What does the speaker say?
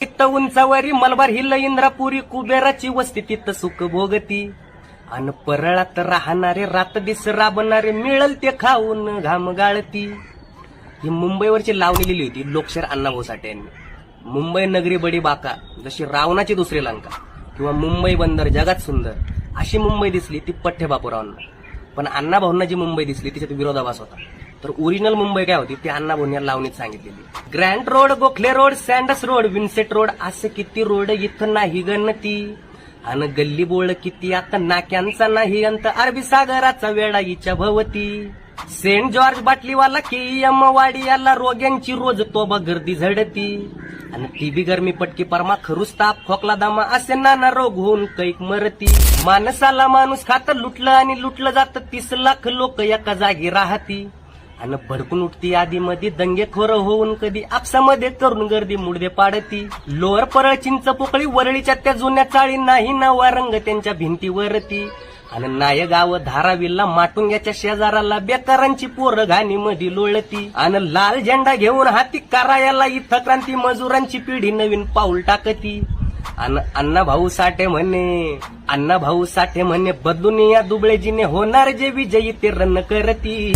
तिथं उंचावरी मलबार हिल इंद्रापुरी कुबेराची वस्ती तिथं सुख भोगती. अन परळात राहणारे रात दिस राबणारे मिळल ते खाऊन घाम गाळती. ही मुंबईवरची लावणी लिहिली होती लोकशाहीर अण्णाभाऊ साठे यांनी. मुंबई नगरी बडी बाका, जशी रावणाची दुसरी लंका किंवा मुंबई बंदर जगात सुंदर, अशी मुंबई दिसली ती पठ्ठे बापूरावांना. पण अण्णाभाऊंना जी मुंबई दिसली तिच्यात विरोधाभास होता. तर ओरिजिनल मुंबई काय होती ती अण्णाभाऊंनी या लावणीत सांगितलेली. Grant Road, Gokhale Road, Sands Road, Vincent Road, असे किती रोड इथं नाही गणती. अन गल्ली बोळ किती आता नाक्यांचा नाही अंत, अरबी सागराचा वेळा हिच्या भवती. सेंट जॉर्ज बाटलीवाला केएम वाडी याला रोग्यांची रोज तोबा गर्दी झडती. आणि टीबी गरमी पटकी परमा खरूस ताप खोकला दामा असे नाना रोग होऊन कैक मरती. माणसाला माणूस खातं लुटलं आणि लुटलं जातं, 30 लाख लोक एका जागी राहती. आणि भडकून उठती आधीमध्ये दंगेखोर होऊन कधी आपसामध्ये करून गर्दी मुडदे पाडती. लोअर परळ चिंच पोकळी वरळीच्या त्या जुन्या चाळी नाही नवा रंग त्यांच्या भिंतीवरती. आणि नायगाव धारावीला माटुंग्याच्या शेजाराला बेकारांची पोरं घाणी मध्ये लोळती. आणि लाल झेंडा घेऊन हाती करायला इथं क्रांती मजुरांची पिढी नवीन पाऊल टाकती. आणि अण्णाभाऊ साठे म्हणे बदलून या दुबळे जिने होणार जे विजयी ते रन करती.